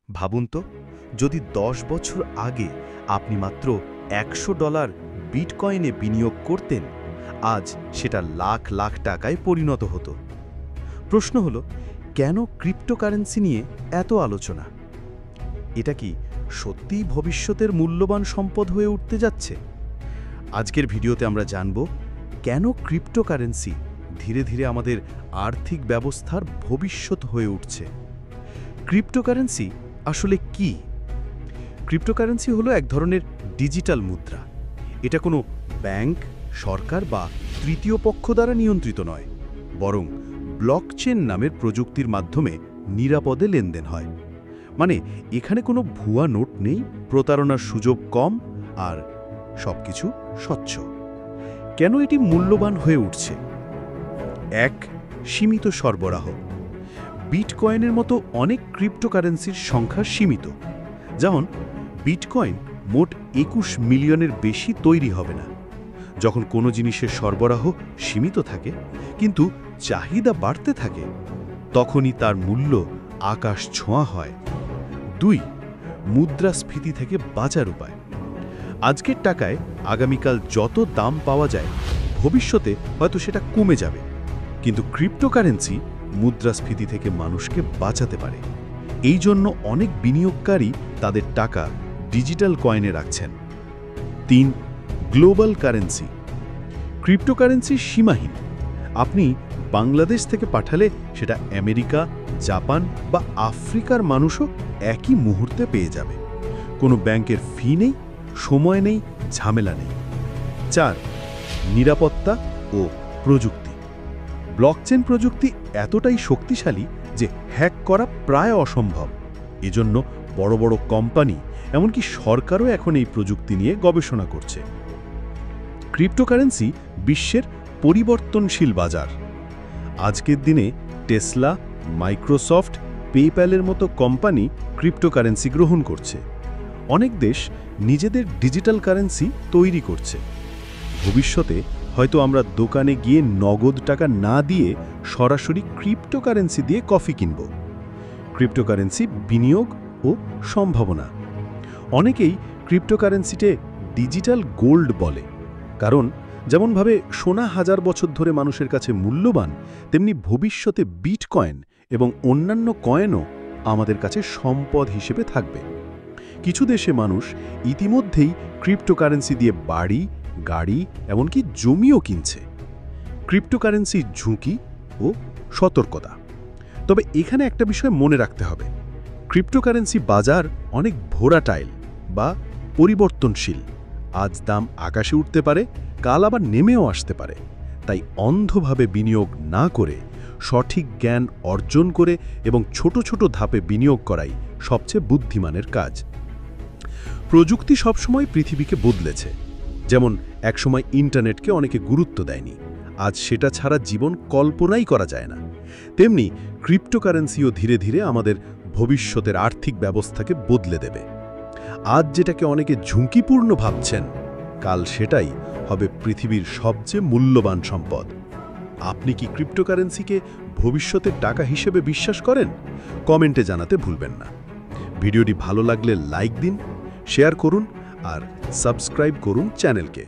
ভাবুন তো, যদি 10 বছর আগে আপনি মাত্র $100 বিটকয়েনে বিনিয়োগ করতেন, আজ সেটা লাখ লাখ টাকায় পরিণত হতো। প্রশ্ন হলো, কেন ক্রিপ্টোকারেন্সি নিয়ে এত আলোচনা? এটা কি সত্যিই ভবিষ্যতের মূল্যবান সম্পদ হয়ে উঠতে যাচ্ছে? আজকের ভিডিওতে আমরা জানব কেন ক্রিপ্টোকারেন্সি ধীরে ধীরে আমাদের আর্থিক ব্যবস্থার ভবিষ্যৎ হয়ে উঠছে। ক্রিপ্টোকারেন্সি আসলে কি? ক্রিপ্টোকারেন্সি হলো এক ধরনের ডিজিটাল মুদ্রা। এটা কোনো ব্যাংক, সরকার বা তৃতীয় পক্ষ দ্বারা নিয়ন্ত্রিত নয়, বরং ব্লকচেন নামের প্রযুক্তির মাধ্যমে নিরাপদে লেনদেন হয়। মানে এখানে কোনো ভুয়া নোট নেই, প্রতারণার সুযোগ কম, আর সবকিছু স্বচ্ছ। কেন এটি মূল্যবান হয়ে উঠছে? এক, সীমিত সরবরাহ। বিটকয়েনের মতো অনেক ক্রিপ্টোকারেন্সির সংখ্যা সীমিত। যেমন বিটকয়েন মোট 21 মিলিয়নের বেশি তৈরি হবে না। যখন কোনো জিনিসের সরবরাহ সীমিত থাকে কিন্তু চাহিদা বাড়তে থাকে, তখনই তার মূল্য আকাশ ছোঁয়া হয়। 2, মুদ্রাস্ফীতি থেকে বাঁচার উপায়। আজকের টাকায় আগামীকাল যত দাম পাওয়া যায়, ভবিষ্যতে হয়তো সেটা কমে যাবে, কিন্তু ক্রিপ্টোকারেন্সি মুদ্রাস্ফীতি থেকে মানুষকে বাঁচাতে পারে। এই জন্য অনেক বিনিয়োগকারী তাদের টাকা ডিজিটাল কয়েনে রাখছেন। 3, গ্লোবাল কারেন্সি। ক্রিপ্টোকারেন্সি সীমাহীন। আপনি বাংলাদেশ থেকে পাঠালে সেটা আমেরিকা, জাপান বা আফ্রিকার মানুষও একই মুহূর্তে পেয়ে যাবে। কোনো ব্যাংকের ফি নেই, সময় নেই, ঝামেলা নেই। 4, নিরাপত্তা ও প্রযুক্তি। ব্লকচেন প্রযুক্তি এতটাই শক্তিশালী যে হ্যাক করা প্রায় অসম্ভব। এজন্য বড় বড় কোম্পানি, এমনকি সরকারও এখন এই প্রযুক্তি নিয়ে গবেষণা করছে। ক্রিপ্টোকারেন্সি বিশ্বের পরিবর্তনশীল বাজার। আজকের দিনে টেসলা, মাইক্রোসফট, পেপ্যালের মতো কোম্পানি ক্রিপ্টোকারেন্সি গ্রহণ করছে। অনেক দেশ নিজেদের ডিজিটাল কারেন্সি তৈরি করছে। ভবিষ্যতে হয়তো আমরা দোকানে গিয়ে নগদ টাকা না দিয়ে সরাসরি ক্রিপ্টোকারেন্সি দিয়ে কফি কিনব। ক্রিপ্টোকারেন্সি বিনিয়োগ ও সম্ভাবনা। অনেকেই ক্রিপ্টোকারেন্সিতে ডিজিটাল গোল্ড বলে, কারণ যেমনভাবে সোনা 1000 বছর ধরে মানুষের কাছে মূল্যবান, তেমনি ভবিষ্যতে বিটকয়েন এবং অন্যান্য কয়েনও আমাদের কাছে সম্পদ হিসেবে থাকবে। কিছু দেশে মানুষ ইতিমধ্যেই ক্রিপ্টোকারেন্সি দিয়ে বাড়ি, গাড়ি, এমনকি জমিও কিনছে। ক্রিপ্টোকারেন্সির ঝুঁকি ও সতর্কতা। তবে এখানে একটা বিষয় মনে রাখতে হবে, ক্রিপ্টোকারেন্সি বাজার অনেক ভোলাটাইল বা পরিবর্তনশীল। আজ দাম আকাশে উঠতে পারে, কাল আবার নেমেও আসতে পারে। তাই অন্ধভাবে বিনিয়োগ না করে সঠিক জ্ঞান অর্জন করে এবং ছোট ছোট ধাপে বিনিয়োগ করাই সবচেয়ে বুদ্ধিমানের কাজ। প্রযুক্তি সবসময় পৃথিবীকে বদলেছে। যেমন একসময় ইন্টারনেটকে অনেকে গুরুত্ব দেয়নি, আজ সেটা ছাড়া জীবন কল্পনাই করা যায় না। তেমনি ক্রিপ্টোকারেন্সিও ধীরে ধীরে আমাদের ভবিষ্যতের আর্থিক ব্যবস্থাকে বদলে দেবে। আজ যেটাকে অনেকে ঝুঁকিপূর্ণ ভাবছেন, কাল সেটাই হবে পৃথিবীর সবচেয়ে মূল্যবান সম্পদ। আপনি কি ক্রিপ্টোকারেন্সিকে ভবিষ্যতের টাকা হিসেবে বিশ্বাস করেন? কমেন্টে জানাতে ভুলবেন না। ভিডিওটি ভালো লাগলে লাইক দিন, শেয়ার করুন আর সাবস্ক্রাইব করুন চ্যানেলকে।